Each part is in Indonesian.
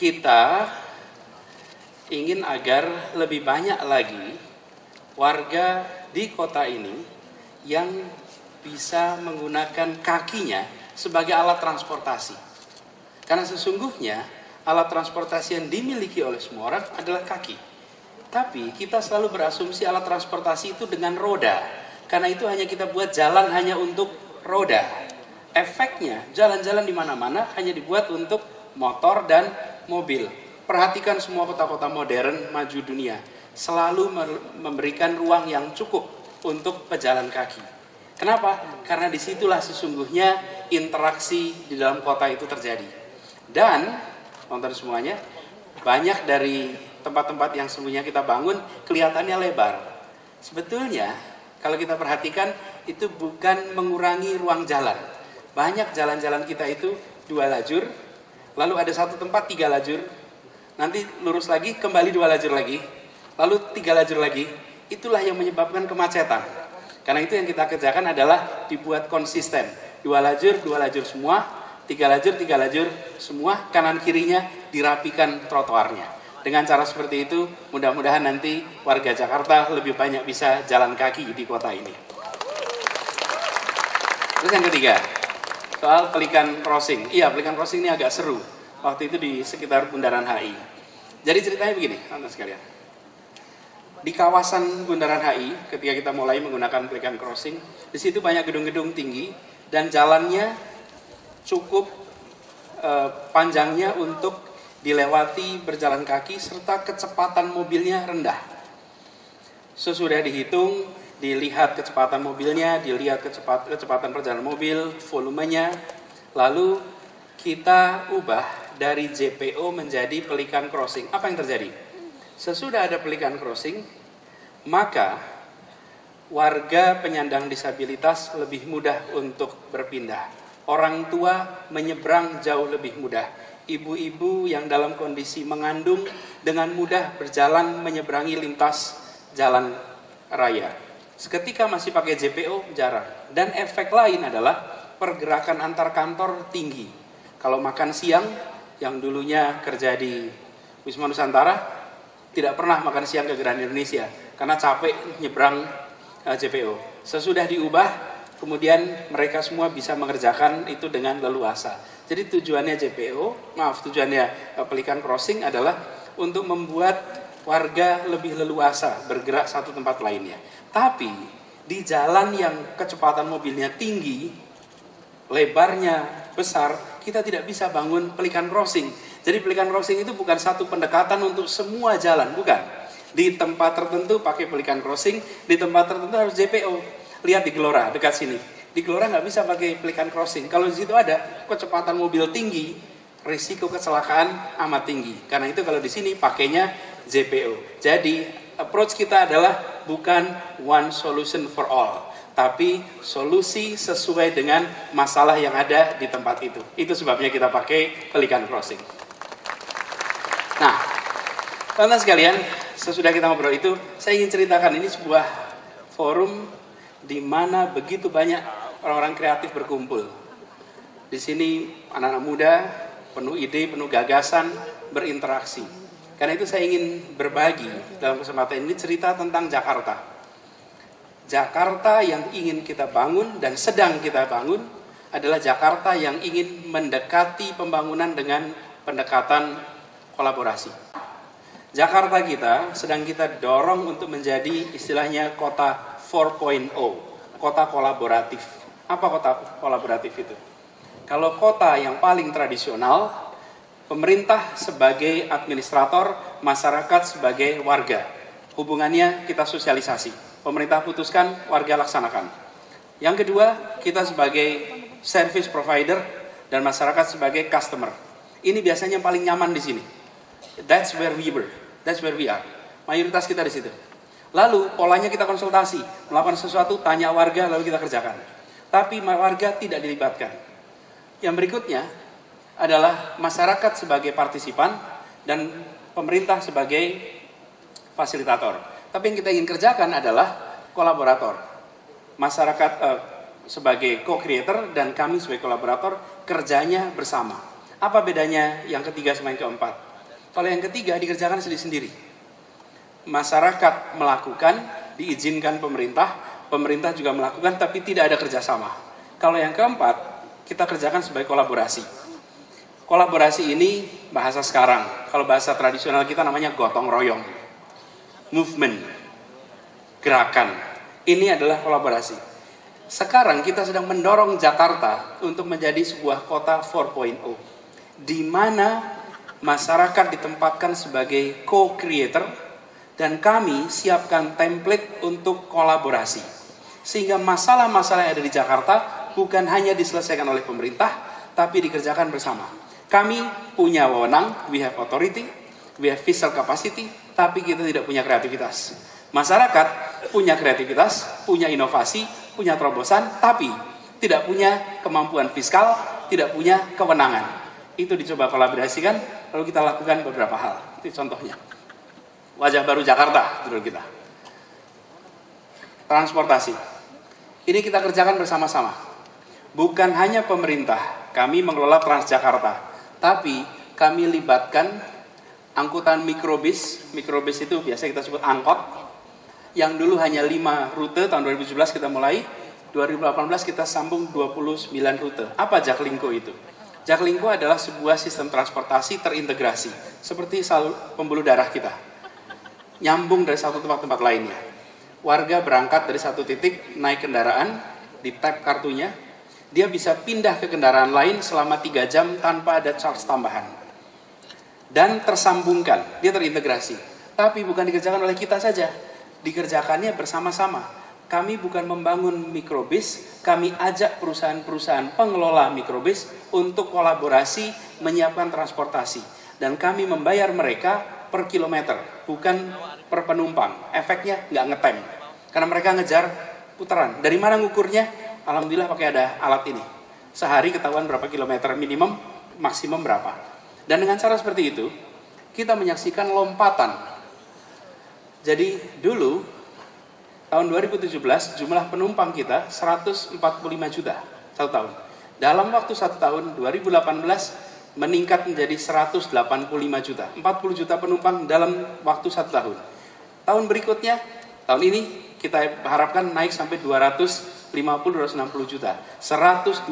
kita ingin agar lebih banyak lagi warga di kota ini yang bisa menggunakan kakinya sebagai alat transportasi. Karena sesungguhnya alat transportasi yang dimiliki oleh semua orang adalah kaki. Tapi kita selalu berasumsi alat transportasi itu dengan roda. Karena itu hanya kita buat jalan hanya untuk roda. Efeknya jalan-jalan di mana-mana hanya dibuat untuk motor dan mobil. Perhatikan semua kota-kota modern maju dunia selalu memberikan ruang yang cukup untuk pejalan kaki. Kenapa? Karena disitulah sesungguhnya interaksi di dalam kota itu terjadi. Dan nonton semuanya, banyak dari tempat-tempat yang sebenarnya kita bangun kelihatannya lebar. Sebetulnya kalau kita perhatikan itu bukan mengurangi ruang jalan. Banyak jalan-jalan kita itu 2 lajur, lalu ada satu tempat 3 lajur, nanti lurus lagi kembali 2 lajur lagi, lalu 3 lajur lagi. Itulah yang menyebabkan kemacetan. Karena itu yang kita kerjakan adalah dibuat konsisten. 2 lajur semua, 3 lajur semua, kanan kirinya dirapikan trotoarnya. Dengan cara seperti itu, mudah-mudahan nanti warga Jakarta lebih banyak bisa jalan kaki di kota ini. Terus yang ketiga, soal Pelikan Crossing. Iya, Pelikan Crossing ini agak seru. Waktu itu di sekitar Bundaran HI. Jadi ceritanya begini, teman-teman sekalian. Di kawasan Bundaran HI, ketika kita mulai menggunakan Pelikan Crossing, di situ banyak gedung-gedung tinggi dan jalannya cukup panjangnya untuk dilewati berjalan kaki serta kecepatan mobilnya rendah. Sesudah dihitung, dilihat kecepatan mobilnya, dilihat kecepatan perjalanan mobil, volumenya, lalu kita ubah dari JPO menjadi Pelikan Crossing. Apa yang terjadi? Sesudah ada Pelikan Crossing, maka warga penyandang disabilitas lebih mudah untuk berpindah. Orang tua menyeberang jauh lebih mudah. Ibu-ibu yang dalam kondisi mengandung dengan mudah berjalan menyeberangi lintas jalan raya. Seketika masih pakai JPO jarang. Dan efek lain adalah pergerakan antar kantor tinggi. Kalau makan siang, yang dulunya kerja di Wisma Nusantara, tidak pernah makan siang ke Grand Indonesia karena capek nyebrang JPO. Sesudah diubah, kemudian mereka semua bisa mengerjakan itu dengan leluasa. Jadi tujuannya tujuannya Pelikan Crossing adalah untuk membuat warga lebih leluasa bergerak satu tempat lainnya. Tapi di jalan yang kecepatan mobilnya tinggi, lebarnya besar, kita tidak bisa bangun Pelikan Crossing. Jadi Pelikan Crossing itu bukan satu pendekatan untuk semua jalan, bukan. Di tempat tertentu pakai Pelikan Crossing, di tempat tertentu harus JPO. Lihat di Gelora dekat sini. Di Gelora nggak bisa pakai Pelikan Crossing. Kalau di situ ada kecepatan mobil tinggi, risiko kecelakaan amat tinggi. Karena itu kalau di sini pakainya JPO. Jadi approach kita adalah bukan one solution for all, tapi solusi sesuai dengan masalah yang ada di tempat itu. Itu sebabnya kita pakai Pelikan Crossing. Nah, teman-teman sekalian, sesudah kita ngobrol itu, saya ingin ceritakan ini sebuah forum di mana begitu banyak orang-orang kreatif berkumpul. Di sini anak-anak muda, penuh ide, penuh gagasan, berinteraksi. Karena itu saya ingin berbagi dalam kesempatan ini cerita tentang Jakarta. Jakarta yang ingin kita bangun dan sedang kita bangun adalah Jakarta yang ingin mendekati pembangunan dengan pendekatan kolaborasi. Jakarta kita sedang kita dorong untuk menjadi istilahnya kota 4.0, kota kolaboratif. Apa kota kolaboratif itu? Kalau kota yang paling tradisional, pemerintah sebagai administrator, masyarakat sebagai warga. Hubungannya kita sosialisasi. Pemerintah putuskan, warga laksanakan. Yang kedua, kita sebagai service provider dan masyarakat sebagai customer. Ini biasanya yang paling nyaman di sini. That's where we were. That's where we are. Mayoritas kita di situ. Lalu polanya kita konsultasi, melakukan sesuatu, tanya warga, lalu kita kerjakan. Tapi warga tidak dilibatkan. Yang berikutnya adalah masyarakat sebagai partisipan dan pemerintah sebagai fasilitator. Tapi yang kita ingin kerjakan adalah kolaborator. Masyarakat sebagai co-creator dan kami sebagai kolaborator kerjanya bersama. Apa bedanya yang ketiga sama yang keempat? Kalau yang ketiga dikerjakan sendiri-sendiri. Masyarakat melakukan, diizinkan pemerintah, pemerintah juga melakukan, tapi tidak ada kerjasama. Kalau yang keempat, kita kerjakan sebagai kolaborasi. Kolaborasi ini bahasa sekarang, kalau bahasa tradisional kita namanya gotong royong, movement, gerakan. Ini adalah kolaborasi. Sekarang kita sedang mendorong Jakarta untuk menjadi sebuah kota 4.0, di mana masyarakat ditempatkan sebagai co-creator dan kami siapkan template untuk kolaborasi. Sehingga masalah-masalah yang ada di Jakarta bukan hanya diselesaikan oleh pemerintah, tapi dikerjakan bersama. Kami punya wewenang, we have authority, we have fiscal capacity, tapi kita tidak punya kreativitas. Masyarakat punya kreativitas, punya inovasi, punya terobosan, tapi tidak punya kemampuan fiskal, tidak punya kewenangan. Itu dicoba kolaborasikan, lalu kita lakukan beberapa hal. Itu contohnya. Wajah baru Jakarta, judul kita. Transportasi. Ini kita kerjakan bersama-sama. Bukan hanya pemerintah, kami mengelola Transjakarta, tapi kami libatkan angkutan mikrobis. Mikrobis itu biasa kita sebut angkot, yang dulu hanya 5 rute, tahun 2017 kita mulai, 2018 kita sambung 29 rute. Apa Jaklingko itu? Jaklingko adalah sebuah sistem transportasi terintegrasi, seperti pembuluh darah kita. Nyambung dari satu tempat-tempat lainnya. Warga berangkat dari satu titik, naik kendaraan, di tap kartunya, dia bisa pindah ke kendaraan lain selama 3 jam tanpa ada charge tambahan. Dan tersambungkan, dia terintegrasi. Tapi bukan dikerjakan oleh kita saja, dikerjakannya bersama-sama. Kami bukan membangun mikrobis, kami ajak perusahaan-perusahaan pengelola mikrobis untuk kolaborasi menyiapkan transportasi. Dan kami membayar mereka per kilometer, bukan per penumpang. Efeknya nggak ngetem, karena mereka ngejar putaran. Dari mana ngukurnya? Alhamdulillah pakai ada alat ini. Sehari ketahuan berapa kilometer minimum, maksimum berapa. Dan dengan cara seperti itu, kita menyaksikan lompatan. Jadi dulu, tahun 2017, jumlah penumpang kita 145 juta satu tahun. Dalam waktu 1 tahun, 2018, meningkat menjadi 185 juta. 40 juta penumpang dalam waktu 1 tahun. Tahun berikutnya, tahun ini, kita harapkan naik sampai 250-260 juta. 120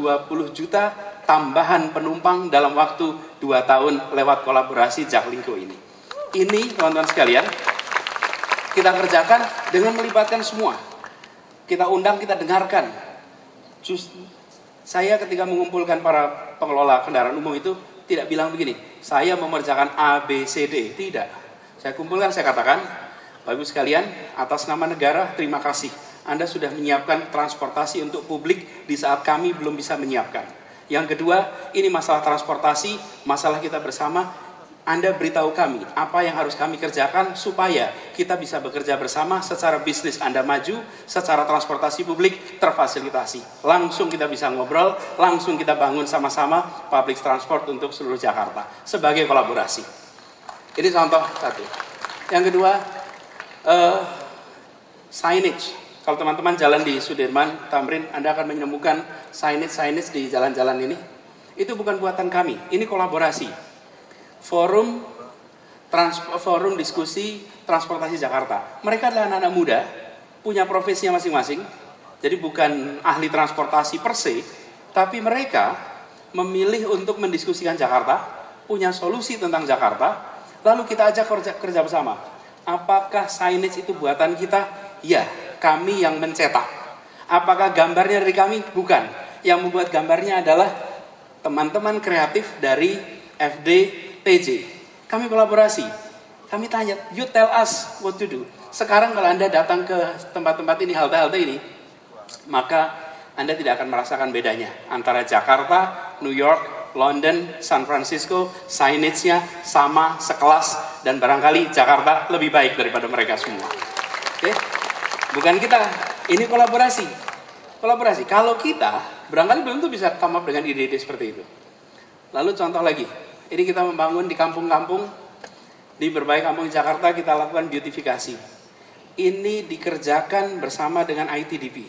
juta tambahan penumpang dalam waktu 2 tahun lewat kolaborasi Jaklingko ini. Ini teman-teman sekalian, kita kerjakan dengan melibatkan semua. Kita undang, kita dengarkan. Saya ketika mengumpulkan para pengelola kendaraan umum itu tidak bilang begini, saya mengerjakan A, B, C, D. Tidak. Saya kumpulkan, saya katakan, Bapak Ibu sekalian, atas nama negara, terima kasih. Anda sudah menyiapkan transportasi untuk publik di saat kami belum bisa menyiapkan. Yang kedua, ini masalah transportasi, masalah kita bersama. Anda beritahu kami apa yang harus kami kerjakan supaya kita bisa bekerja bersama, secara bisnis Anda maju, secara transportasi publik terfasilitasi. Langsung kita bisa ngobrol, langsung kita bangun sama-sama public transport untuk seluruh Jakarta sebagai kolaborasi. Ini contoh satu. Yang kedua, signage. Kalau teman-teman jalan di Sudirman, Tamrin, Anda akan menemukan signage di jalan-jalan ini. Itu bukan buatan kami, ini kolaborasi. Forum diskusi transportasi Jakarta. Mereka adalah anak-anak muda, punya profesinya masing-masing. Jadi bukan ahli transportasi per se, tapi mereka memilih untuk mendiskusikan Jakarta, punya solusi tentang Jakarta, lalu kita ajak kerja bersama. Apakah signage itu buatan kita? Ya, kami yang mencetak. Apakah gambarnya dari kami? Bukan. Yang membuat gambarnya adalah teman-teman kreatif dari FDTJ. Kami kolaborasi. Kami tanya, you tell us what to do. Sekarang kalau Anda datang ke tempat-tempat ini, halte-halte ini, maka Anda tidak akan merasakan bedanya antara Jakarta, New York, London, San Francisco. Signage-nya sama, sekelas, dan barangkali Jakarta lebih baik daripada mereka semua. Oke? Bukan kita, ini kolaborasi. Kolaborasi. Kalau kita, barangkali belum tuh bisa come up dengan ide-ide seperti itu. Lalu contoh lagi, ini kita membangun di kampung-kampung, di berbagai kampung di Jakarta kita lakukan beautifikasi. Ini dikerjakan bersama dengan ITDP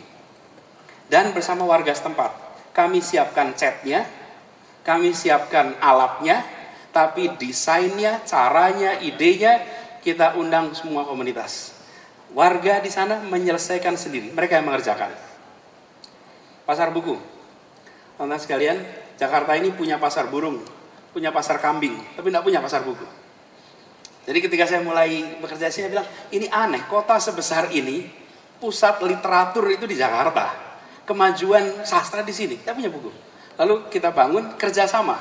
dan bersama warga setempat. Kami siapkan catnya, kami siapkan alatnya, tapi desainnya, caranya, idenya kita undang semua komunitas. Warga di sana menyelesaikan sendiri, mereka yang mengerjakan. Pasar buku, teman-teman sekalian, Jakarta ini punya pasar burung, punya pasar kambing, tapi tidak punya pasar buku. Jadi ketika saya mulai bekerja, saya bilang, ini aneh, kota sebesar ini, pusat literatur itu di Jakarta, kemajuan sastra di sini, tidak punya buku. Lalu kita bangun kerjasama.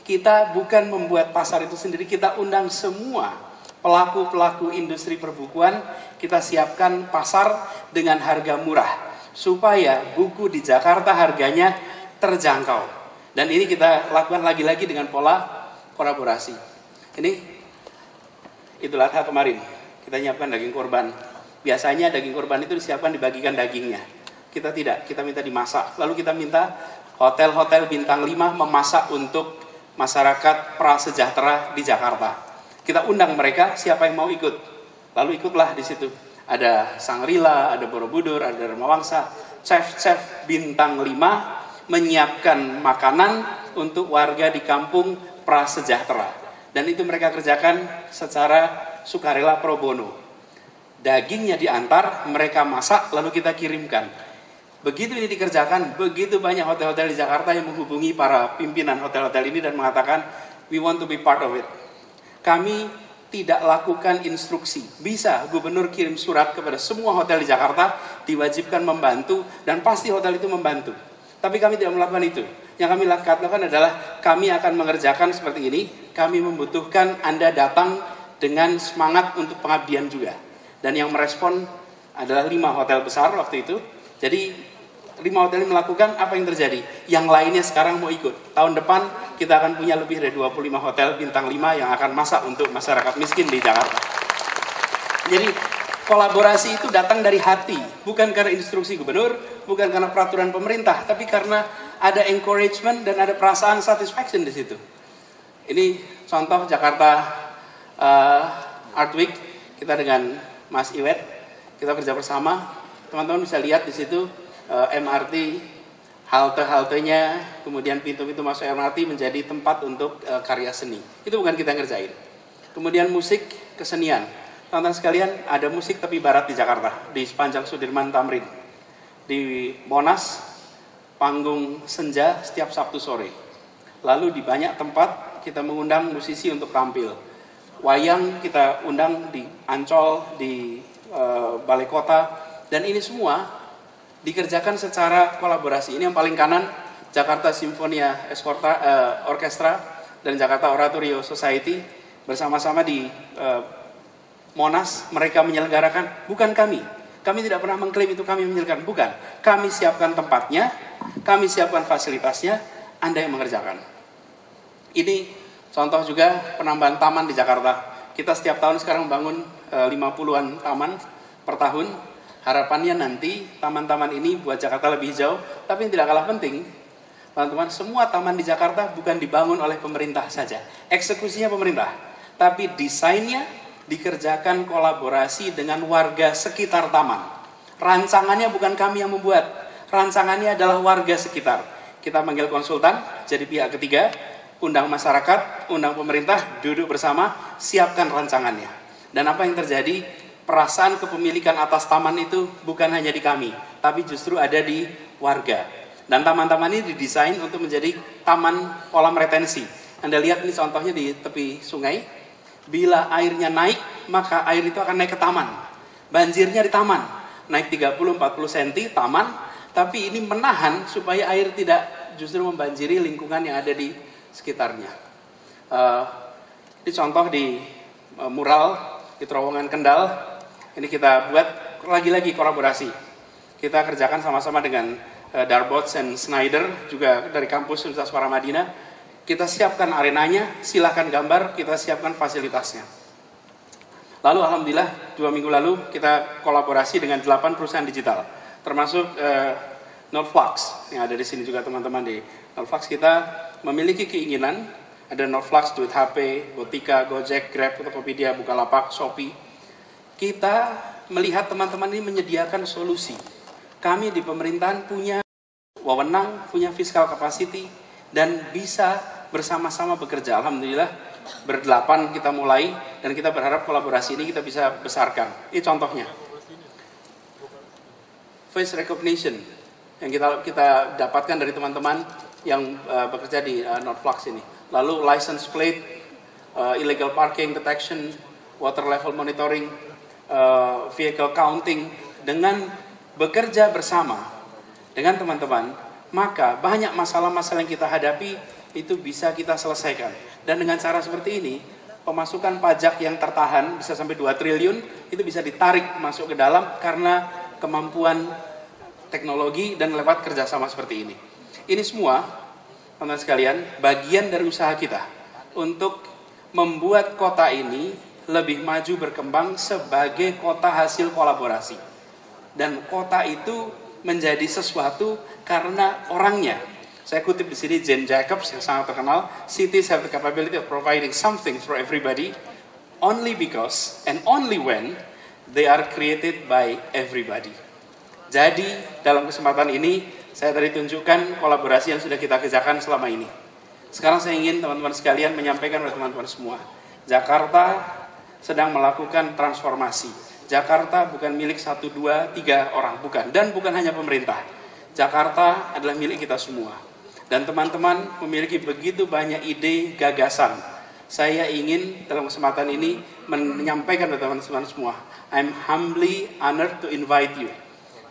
Kita bukan membuat pasar itu sendiri, kita undang semua pelaku-pelaku industri perbukuan, kita siapkan pasar dengan harga murah, supaya buku di Jakarta harganya terjangkau. Dan ini kita lakukan lagi-lagi dengan pola kolaborasi. Ini Idul Adha kemarin, kita nyiapkan daging korban. Biasanya daging korban itu disiapkan, dibagikan dagingnya. Kita tidak, kita minta dimasak. Lalu kita minta hotel-hotel bintang 5 memasak untuk masyarakat prasejahtera di Jakarta. Kita undang mereka, siapa yang mau ikut. Lalu ikutlah di situ. Ada Sangrila, ada Borobudur, ada Dharma Wangsa. Chef-chef bintang 5 menyiapkan makanan untuk warga di kampung prasejahtera. Dan itu mereka kerjakan secara sukarela pro bono. Dagingnya diantar, mereka masak, lalu kita kirimkan. Begitu ini dikerjakan, begitu banyak hotel-hotel di Jakarta yang menghubungi para pimpinan hotel-hotel ini dan mengatakan, we want to be part of it. Kami tidak lakukan instruksi. Bisa gubernur kirim surat kepada semua hotel di Jakarta, diwajibkan membantu, dan pasti hotel itu membantu. Tapi kami tidak melakukan itu. Yang kami lakukan adalah, kami akan mengerjakan seperti ini, kami membutuhkan Anda datang dengan semangat untuk pengabdian juga. Dan yang merespon adalah 5 hotel besar waktu itu. Jadi 5 hotel ini melakukan, apa yang terjadi? Yang lainnya sekarang mau ikut. Tahun depan kita akan punya lebih dari 25 hotel bintang 5 yang akan masak untuk masyarakat miskin di Jakarta. Jadi kolaborasi itu datang dari hati, bukan karena instruksi gubernur, bukan karena peraturan pemerintah, tapi karena ada encouragement dan ada perasaan satisfaction di situ. Ini contoh Jakarta Art Week, kita dengan Mas Iwet, kita kerja bersama. Teman-teman bisa lihat di situ MRT, halte-haltenya, kemudian pintu-pintu masuk MRT menjadi tempat untuk karya seni. Itu bukan kita yang ngerjain. Kemudian musik, kesenian. Teman-teman sekalian, ada musik tepi barat di Jakarta, di sepanjang Sudirman Tamrin. Di Monas, panggung senja setiap Sabtu sore. Lalu di banyak tempat kita mengundang musisi untuk tampil. Wayang kita undang di Ancol, di Balai Kota, dan ini semua dikerjakan secara kolaborasi. Ini yang paling kanan, Jakarta Sinfonia Orkestra dan Jakarta Oratorio Society bersama-sama di Monas. Mereka menyelenggarakan, bukan kami. Kami tidak pernah mengklaim itu kami menyelenggarakan, bukan. Kami siapkan tempatnya, kami siapkan fasilitasnya, Anda yang mengerjakan. Ini contoh juga penambahan taman di Jakarta. Kita setiap tahun sekarang membangun 50-an taman per tahun. Harapannya nanti taman-taman ini buat Jakarta lebih hijau. Tapi yang tidak kalah penting, teman-teman, semua taman di Jakarta bukan dibangun oleh pemerintah saja. Eksekusinya pemerintah, tapi desainnya dikerjakan kolaborasi dengan warga sekitar taman. Rancangannya bukan kami yang membuat, rancangannya adalah warga sekitar. Kita manggil konsultan, jadi pihak ketiga, undang masyarakat, undang pemerintah, duduk bersama, siapkan rancangannya. Dan apa yang terjadi? Perasaan kepemilikan atas taman itu bukan hanya di kami, tapi justru ada di warga. Dan taman-taman ini didesain untuk menjadi taman kolam retensi. Anda lihat ini contohnya di tepi sungai. Bila airnya naik, maka air itu akan naik ke taman. Banjirnya di taman, naik 30-40 cm taman, tapi ini menahan supaya air tidak justru membanjiri lingkungan yang ada di sekitarnya. Ini contoh di mural di terowongan Kendal. Ini kita buat lagi-lagi kolaborasi. Kita kerjakan sama-sama dengan Darbots and Snyder, juga dari kampus Universitas Paramadina. Kita siapkan arenanya, silakan gambar, kita siapkan fasilitasnya. Lalu alhamdulillah 2 minggu lalu kita kolaborasi dengan 8 perusahaan digital, termasuk Nordflux yang ada di sini juga teman-teman. Di Nordflux kita memiliki keinginan, ada Nordflux, Duit HP, Botika, Gojek, Grab, Tokopedia, Bukalapak, Shopee. Kita melihat teman-teman ini menyediakan solusi. Kami di pemerintahan punya wewenang, punya fiscal capacity, dan bisa bersama-sama bekerja. Alhamdulillah berdelapan kita mulai, dan kita berharap kolaborasi ini kita bisa besarkan. Ini contohnya. Face recognition yang kita dapatkan dari teman-teman yang bekerja di Nordflux ini. Lalu license plate, illegal parking detection, water level monitoring, vehicle counting. Dengan bekerja bersama dengan teman-teman, maka banyak masalah-masalah yang kita hadapi itu bisa kita selesaikan. Dan dengan cara seperti ini, pemasukan pajak yang tertahan bisa sampai 2 triliun itu bisa ditarik masuk ke dalam karena kemampuan teknologi dan lewat kerjasama seperti ini. Ini semua, teman-teman sekalian, bagian dari usaha kita untuk membuat kota ini lebih maju berkembang sebagai kota hasil kolaborasi. Dan kota itu menjadi sesuatu karena orangnya. Saya kutip di sini Jane Jacobs yang sangat terkenal, cities have the capability of providing something for everybody only because and only when they are created by everybody. Jadi dalam kesempatan ini saya tadi tunjukkan kolaborasi yang sudah kita kerjakan selama ini. Sekarang saya ingin teman-teman sekalian menyampaikan kepada teman-teman semua, Jakarta sedang melakukan transformasi. Jakarta bukan milik 1, 2, 3 orang, bukan. Dan bukan hanya pemerintah. Jakarta adalah milik kita semua. Dan teman-teman memiliki begitu banyak ide, gagasan. Saya ingin dalam kesempatan ini menyampaikan kepada teman-teman semua, I'm humbly honored to invite you.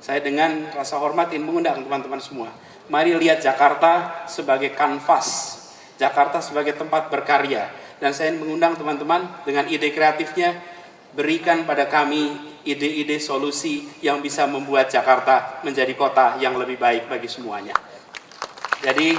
Saya dengan rasa hormat ingin mengundang teman-teman semua. Mari lihat Jakarta sebagai kanvas. Jakarta sebagai tempat berkarya. Dan saya ingin mengundang teman-teman dengan ide kreatifnya, berikan pada kami ide-ide solusi yang bisa membuat Jakarta menjadi kota yang lebih baik bagi semuanya. Jadi